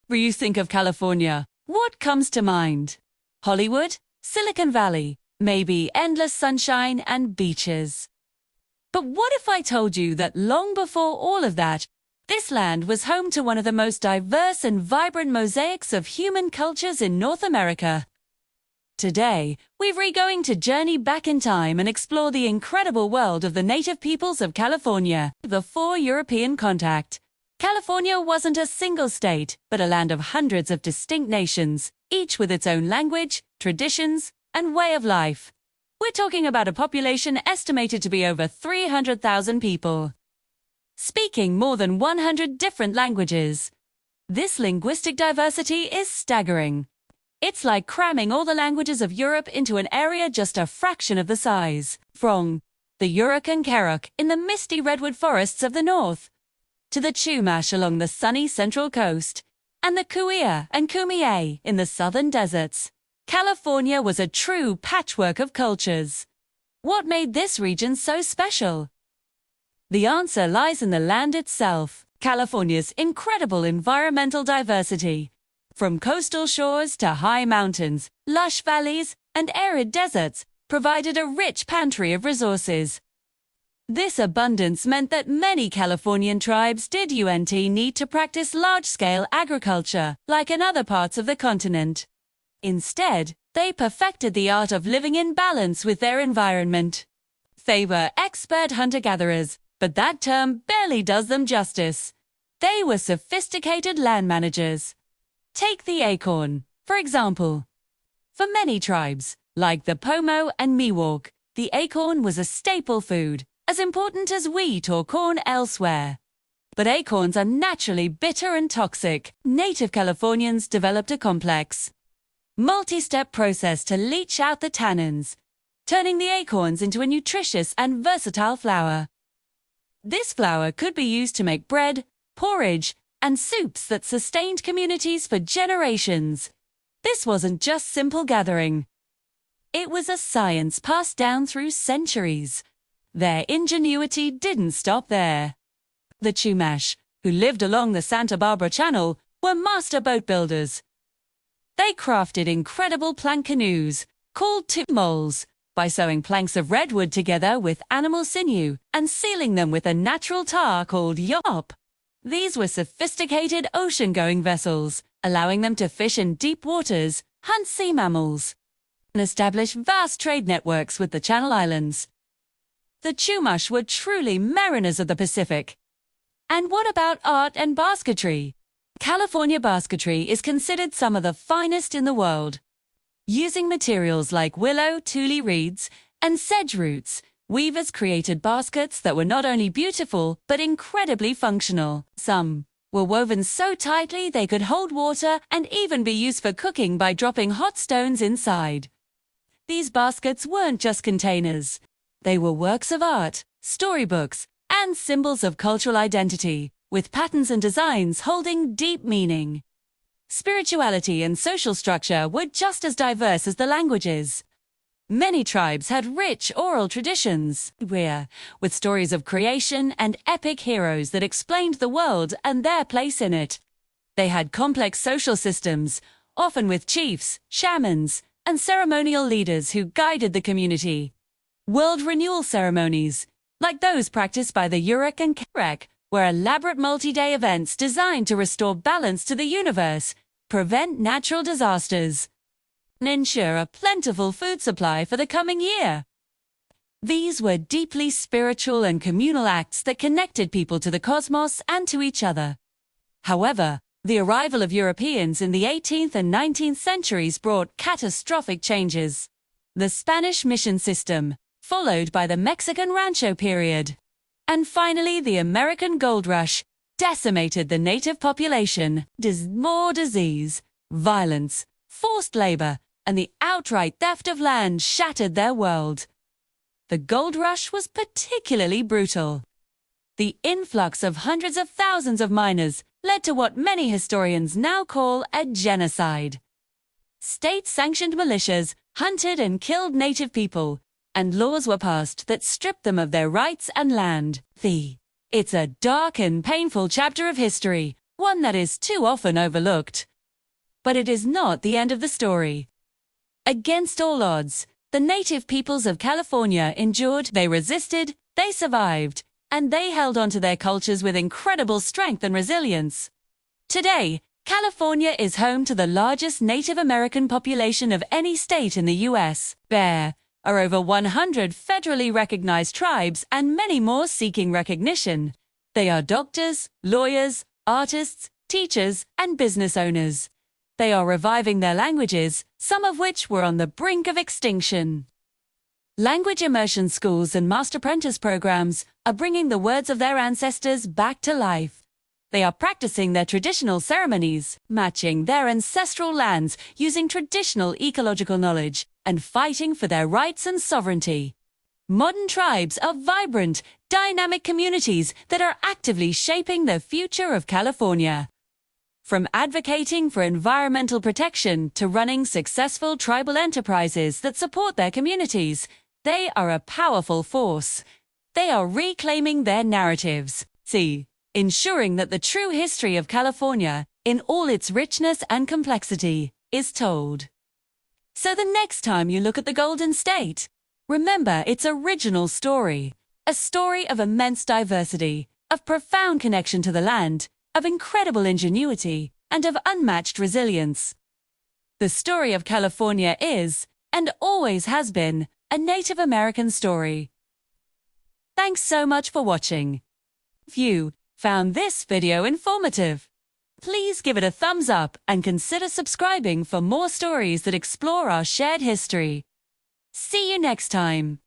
When you think of California, what comes to mind? Hollywood? Silicon Valley? Maybe endless sunshine and beaches. But what if I told you that long before all of that, this land was home to one of the most diverse and vibrant mosaics of human cultures in North America? Today, we're going to journey back in time and explore the incredible world of the native peoples of California. Before European contact, California wasn't a single state, but a land of hundreds of distinct nations, each with its own language, traditions, and way of life. We're talking about a population estimated to be over 300,000 people, speaking more than 100 different languages. This linguistic diversity is staggering. It's like cramming all the languages of Europe into an area just a fraction of the size. From the Yurok and Kerok in the misty redwood forests of the north, to the Chumash along the sunny central coast, and the Kuya and Kumeyaay in the southern deserts, California was a true patchwork of cultures. What made this region so special? The answer lies in the land itself. California's incredible environmental diversity. From coastal shores to high mountains, lush valleys, and arid deserts, provided a rich pantry of resources. This abundance meant that many Californian tribes didn't need to practice large-scale agriculture, like in other parts of the continent. Instead, they perfected the art of living in balance with their environment. They were expert hunter-gatherers, but that term barely does them justice. They were sophisticated land managers. Take the acorn, for example. For many tribes, like the Pomo and Miwok, the acorn was a staple food, as important as wheat or corn elsewhere. But acorns are naturally bitter and toxic. Native Californians developed a complex, multi-step process to leach out the tannins, turning the acorns into a nutritious and versatile flour. This flour could be used to make bread, porridge, and soups that sustained communities for generations. This wasn't just simple gathering. It was a science passed down through centuries. Their ingenuity didn't stop there. The Chumash, who lived along the Santa Barbara Channel, were master boat builders. They crafted incredible plank canoes, called tumoles, by sewing planks of redwood together with animal sinew and sealing them with a natural tar called yop. These were sophisticated ocean-going vessels, allowing them to fish in deep waters, hunt sea mammals, and establish vast trade networks with the Channel Islands. The Chumash were truly mariners of the Pacific. And what about art and basketry? California basketry is considered some of the finest in the world. Using materials like willow, tule reeds, and sedge roots, weavers created baskets that were not only beautiful, but incredibly functional. Some were woven so tightly they could hold water and even be used for cooking by dropping hot stones inside. These baskets weren't just containers. They were works of art, storybooks, and symbols of cultural identity, with patterns and designs holding deep meaning. Spirituality and social structure were just as diverse as the languages. Many tribes had rich oral traditions, with stories of creation and epic heroes that explained the world and their place in it. They had complex social systems, often with chiefs, shamans, and ceremonial leaders who guided the community. World renewal ceremonies, like those practiced by the Yurok and Kerok, were elaborate multi-day events designed to restore balance to the universe, prevent natural disasters, and ensure a plentiful food supply for the coming year. These were deeply spiritual and communal acts that connected people to the cosmos and to each other. However, the arrival of Europeans in the 18th and 19th centuries brought catastrophic changes. The Spanish mission system, followed by the Mexican Rancho period, and finally the American gold rush, decimated the native population. More disease, violence, forced labor, and the outright theft of land shattered their world. The gold rush was particularly brutal. The influx of hundreds of thousands of miners led to what many historians now call a genocide. State-sanctioned militias hunted and killed native people, and laws were passed that stripped them of their rights and land. It's a dark and painful chapter of history, one that is too often overlooked. But it is not the end of the story. Against all odds, the native peoples of California endured, they resisted, they survived, and they held on to their cultures with incredible strength and resilience. Today, California is home to the largest Native American population of any state in the U.S. There are over 100 federally recognized tribes and many more seeking recognition. They are doctors, lawyers, artists, teachers, and business owners. They are reviving their languages, some of which were on the brink of extinction. Language immersion schools and master apprentice programs are bringing the words of their ancestors back to life. They are practicing their traditional ceremonies, matching their ancestral lands using traditional ecological knowledge, and fighting for their rights and sovereignty. Modern tribes are vibrant, dynamic communities that are actively shaping the future of California. From advocating for environmental protection to running successful tribal enterprises that support their communities, they are a powerful force. They are reclaiming their narratives, ensuring that the true history of California, in all its richness and complexity, is told. So the next time you look at the Golden State, remember its original story, a story of immense diversity, of profound connection to the land, of incredible ingenuity, and of unmatched resilience. The story of California is, and always has been, a Native American story. Thanks so much for watching. If you found this video informative, please give it a thumbs up and consider subscribing for more stories that explore our shared history. See you next time.